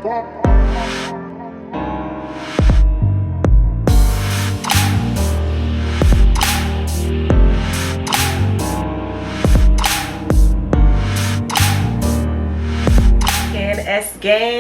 S gang,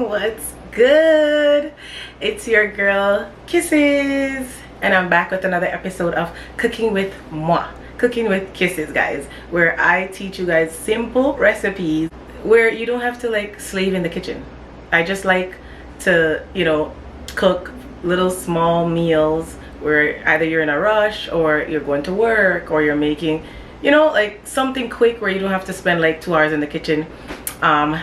what's good? It's your girl Kisses, and I'm back with another episode of Cooking with Moi, Cooking with Kisses, guys, where I teach you guys simple recipes where you don't have to like slave in the kitchen. I just like to, you know, cook little small meals where either you're in a rush or you're going to work or you're making, you know, like something quick where you don't have to spend like 2 hours in the kitchen.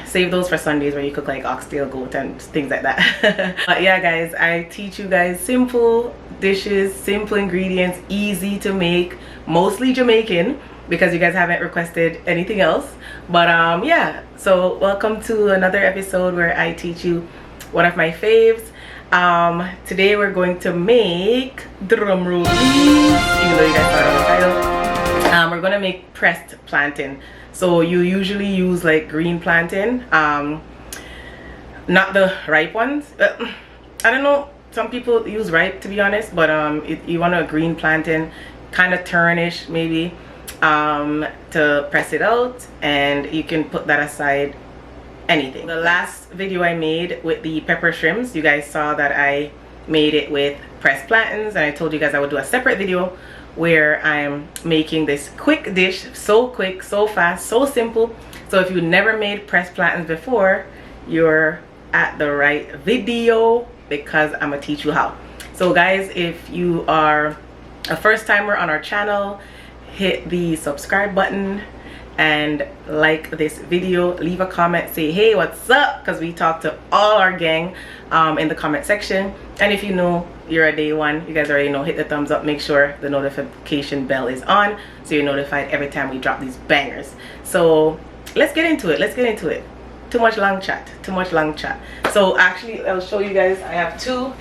Save those for Sundays where you cook like oxtail, goat, and things like that. But yeah, guys, I teach you guys simple dishes, simple ingredients, easy to make, mostly Jamaican because you guys haven't requested anything else. But yeah, so welcome to another episode where I teach you one of my faves. Today we're going to make, drum roll please, even though you guys saw it on the title. We're gonna make pressed plantain. So you usually use like green plantain, not the ripe ones. I don't know, some people use ripe, to be honest, but you want a green plantain, kind of turnish maybe, to press it out, and you can put that aside. Anything. The last video I made with the pepper shrimps, you guys saw that I made it with pressed plantains, and I told you guys I would do a separate video where I'm making this quick dish, so quick, so fast, so simple. So if you never made pressed plantains before, you're at the right video because I'm gonna teach you how. So guys, if you are a first timer on our channel, hit the subscribe button and like this video, leave a comment, say hey, what's up, because we talk to all our gang in the comment section. And if you know you're a day one, you guys already know, hit the thumbs up, make sure the notification bell is on so you're notified every time we drop these bangers. So let's get into it, too much long chat. So actually I'll show you guys, I have 2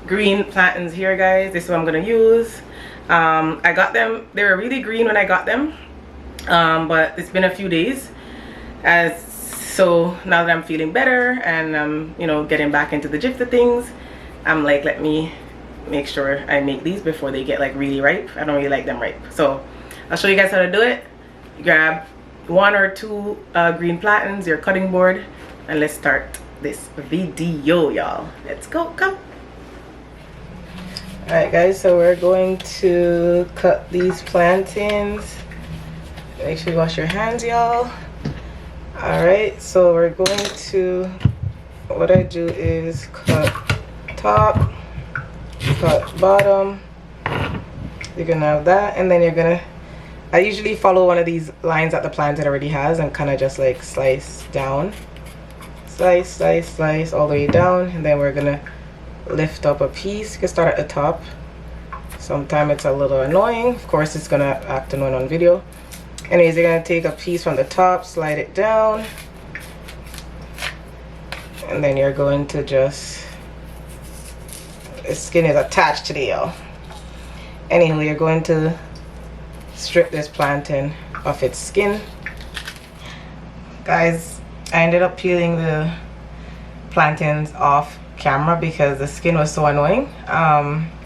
green plantains here, guys. This is what I'm gonna use. I got them, they were really green when I got them, but it's been a few days, so now that I'm feeling better and I'm, you know, getting back into the gist of things, I'm like, let me make sure I make these before they get like really ripe. I don't really like them ripe. So I'll show you guys how to do it. Grab 1 or 2 green plantains, your cutting board, and let's start this video, y'all. Let's go, come. Alright guys, so we're going to cut these plantains. Make sure you wash your hands, y'all. Alright, so we're going to, what I do is cut top, cut bottom. You're gonna have that, and then you're gonna, I usually follow one of these lines that the plantain already has and kind of just like slice down, slice all the way down, and then we're gonna lift up a piece. You can start at the top. Sometimes it's a little annoying, of course it's gonna act annoying on video. Anyways, you're gonna take a piece from the top, slide it down, and then you're going to just, the skin is attached to the y'all. Anyway, you're going to strip this plantain off its skin. Guys, I ended up peeling the plantains off camera because the skin was so annoying.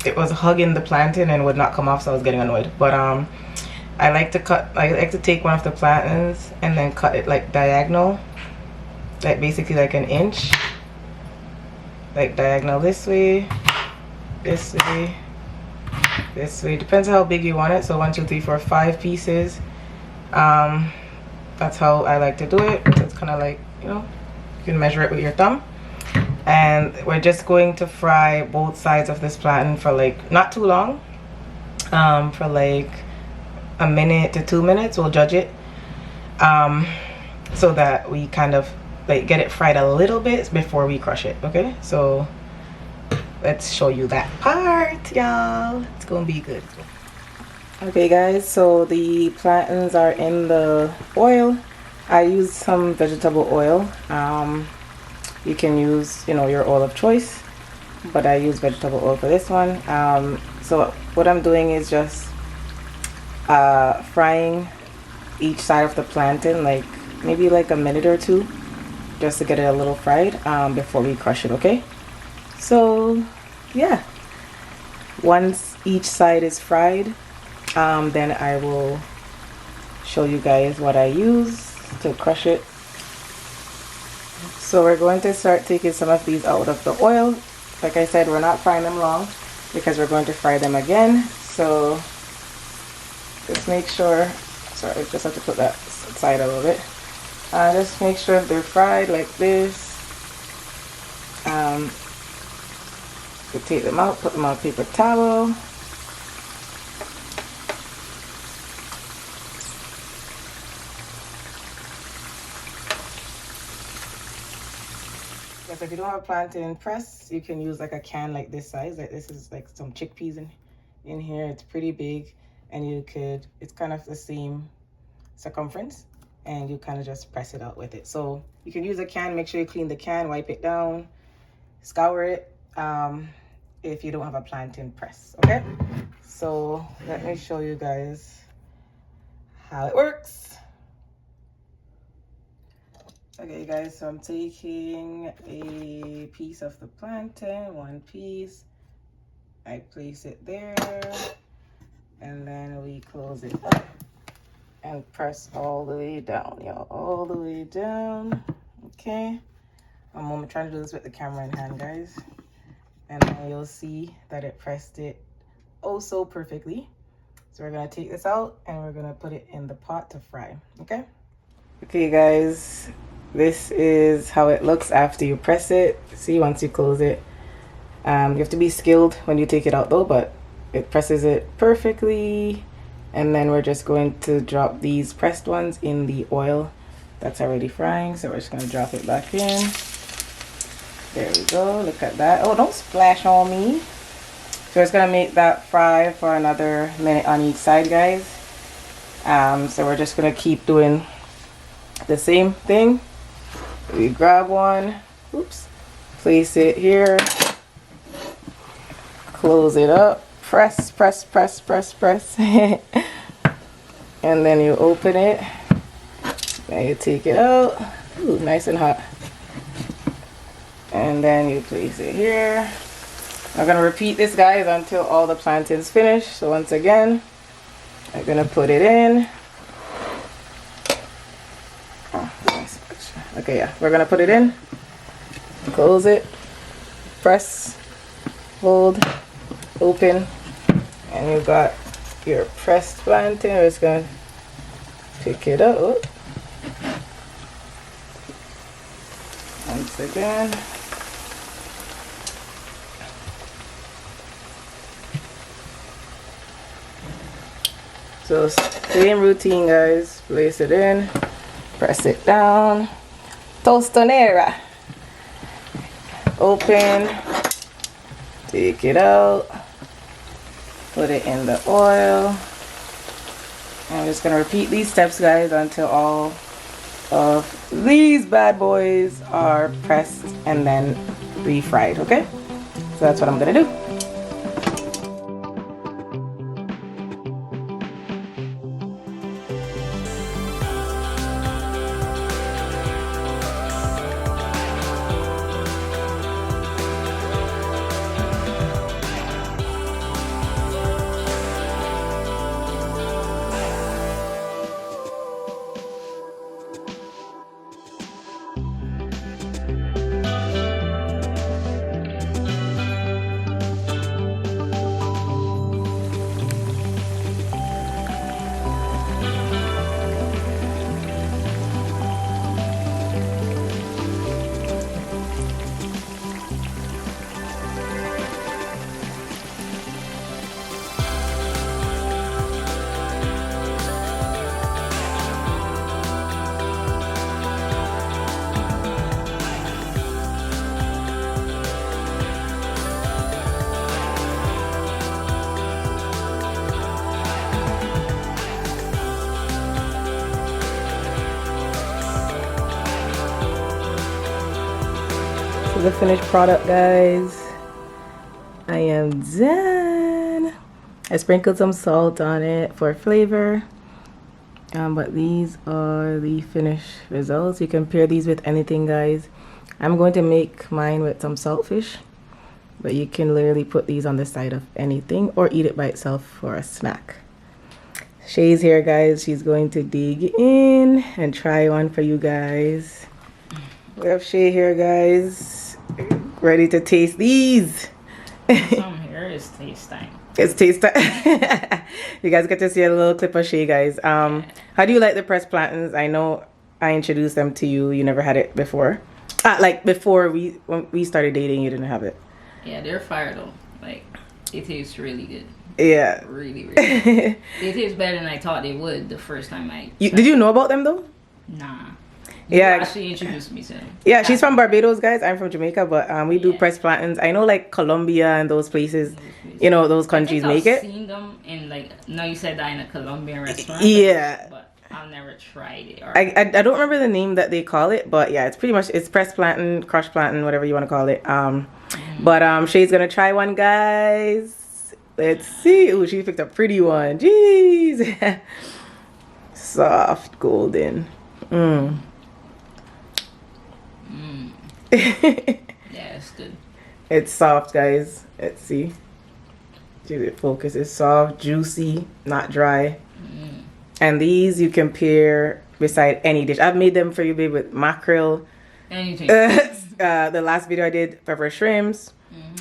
It was hugging the plantain and would not come off, so I was getting annoyed. But I like to take one of the plantains and then cut it like diagonal, like basically like an inch, like diagonal this way, this way, this way. Depends on how big you want it. So 1, 2, 3, 4, 5 pieces. That's how I like to do it. So it's kind of like, you know, you can measure it with your thumb. And we're just going to fry both sides of this plantain for like not too long, for like a minute to 2 minutes. We'll judge it, so that we kind of like get it fried a little bit before we crush it. Okay, so let's show you that part, y'all. It's gonna be good. Okay guys, so the plantains are in the oil. I use some vegetable oil. You can use, you know, your oil of choice, but I use vegetable oil for this one. So what I'm doing is just frying each side of the plantain, like maybe like a minute or 2, just to get it a little fried before we crush it. Okay, so yeah, once each side is fried, then I will show you guys what I use to crush it. So we're going to start taking some of these out of the oil. Like I said, we're not frying them long because we're going to fry them again. So just make sure, sorry, I just have to put that aside a little bit. Just make sure they're fried like this. You take them out, put them on a paper towel. If you don't have a plantain press, you can use like a can like this size. Like this is like some chickpeas in here. It's pretty big, and you could, it's kind of the same circumference, and you kind of just press it out with it. So you can use a can. Make sure you clean the can, wipe it down, scour it, if you don't have a plantain press. Okay, so let me show you guys how it works. Okay guys, so I'm taking a piece of the plantain, one piece. I place it there, and then we close it up and press all the way down, y'all, all the way down. Okay, I'm trying to do this with the camera in hand, guys, and then you'll see that it pressed it oh so perfectly. So we're gonna take this out and we're gonna put it in the pot to fry. Okay guys, this is how it looks after you press it. See, once you close it, you have to be skilled when you take it out though, but it presses it perfectly. And then we're just going to drop these pressed ones in the oil that's already frying. So we're just going to drop it back in. There we go, look at that. Oh, don't splash on me. So it's going to make that fry for another minute on each side, guys. So we're just going to keep doing the same thing. We grab one, oops, place it here, close it up, press, press, press, press, press, and then you open it, and you take it out. Ooh, nice and hot. And then you place it here. I'm gonna repeat this, guys, until all the plantains finish. So once again, I'm gonna put it in. Okay, yeah, we're gonna put it in, close it, press, hold, open, and you got your pressed plantain. We're just gonna pick it up. Oh. Once again. So same routine, guys. Place it in, press it down. Tostonera. Open, take it out, put it in the oil. I'm just gonna repeat these steps, guys, until all of these bad boys are pressed and then refried. Okay, so that's what I'm gonna do. The finished product, guys. I am done. I sprinkled some salt on it for flavor, But these are the finished results. You can pair these with anything, guys. I'm going to make mine with some saltfish, but you can literally put these on the side of anything or eat it by itself for a snack. Shay's here, guys. She's going to dig in and try one for you guys. We have Shay here, guys, ready to taste these. Some here is taste time. It's taste time. You guys get to see a little clip of Shay, guys. How do you like the pressed plantains? I know I introduced them to you. You never had it before. Like before when we started dating, you didn't have it. Yeah, they're fire though. Like, it tastes really good. Yeah. Really, really good. It tastes better than I thought they would the first time did you know about them though? Nah. You actually introduced me to them. Yeah, she's from Barbados, guys. I'm from Jamaica, but we do pressed plantains. I know like Colombia and those places, you know, those countries make it. I've seen them in like, no, you said that in a Colombian restaurant. Yeah. But I've never tried it. Or I don't remember the name that they call it, but yeah, it's pretty much, it's pressed plantain, crushed plantain, whatever you want to call it. But Shay's gonna try one, guys. Let's see. Ooh, she picked a pretty one. Jeez. Soft golden. Yeah, it's good. It's soft, guys. Let's see. It focus. It's soft, juicy, not dry. And these you can pair beside any dish. I've made them for you, babe, with mackerel. Anything. The last video I did pepper shrimps.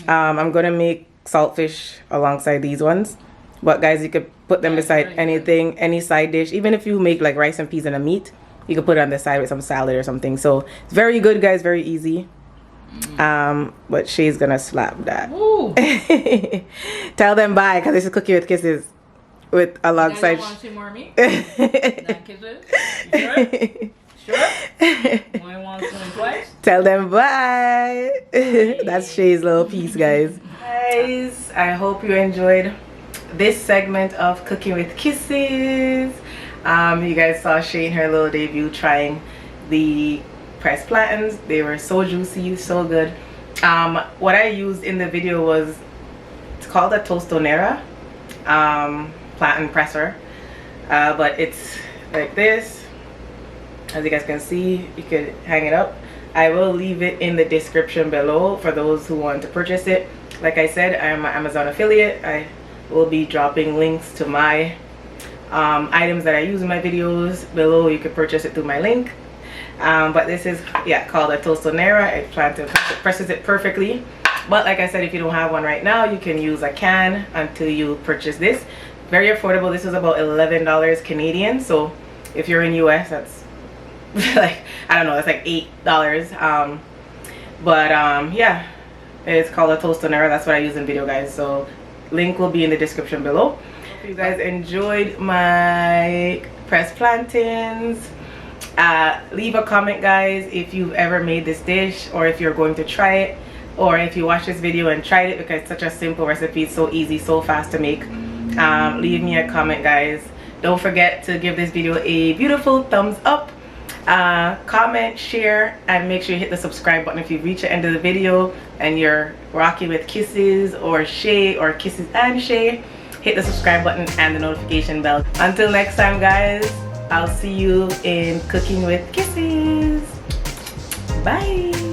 I'm gonna make saltfish alongside these ones. But guys, you could put them beside anything, any side dish. Even if you make like rice and peas and a meat, you could put it on the side with some salad or something. So it's very good, guys. Very easy. But Shay's gonna slap that. Tell them bye, because this is Cooking with Kisses with alongside. You want to see more of me? Kisses? You sure? Sure? Only once and twice? Tell them bye. That's Shay's little piece, guys. Guys, I hope you enjoyed this segment of Cooking with Kisses. You guys saw Shay in her little debut trying the pressed plantains. They were so juicy, so good. What I used in the video was, it's called a Tostonera plantain presser, but it's like this. As you guys can see, you could hang it up. I will leave it in the description below for those who want to purchase it. Like I said, I'm an Amazon affiliate. I will be dropping links to my items that I use in my videos below. You can purchase it through my link. But this is called a Tostonera. It presses it perfectly. But like I said, if you don't have one right now, you can use a can until you purchase this. Very affordable. This was about $11 Canadian. So if you're in US, that's like, I don't know, that's like $8. Yeah, it's called a Tostonera. That's what I use in video, guys. So link will be in the description below. Hope you guys enjoyed my pressed plantains. Leave a comment, guys, if you've ever made this dish, or if you're going to try it, or if you watch this video and tried it, because it's such a simple recipe. It's so easy, so fast to make. Leave me a comment, guys. Don't forget to give this video a beautiful thumbs up, comment, share, and make sure you hit the subscribe button if you reach the end of the video and you're rocking with Kisses or Shay or Kisses and Shay. Hit the subscribe button and the notification bell. Until next time, guys, I'll see you in Cooking with Kisses. Bye.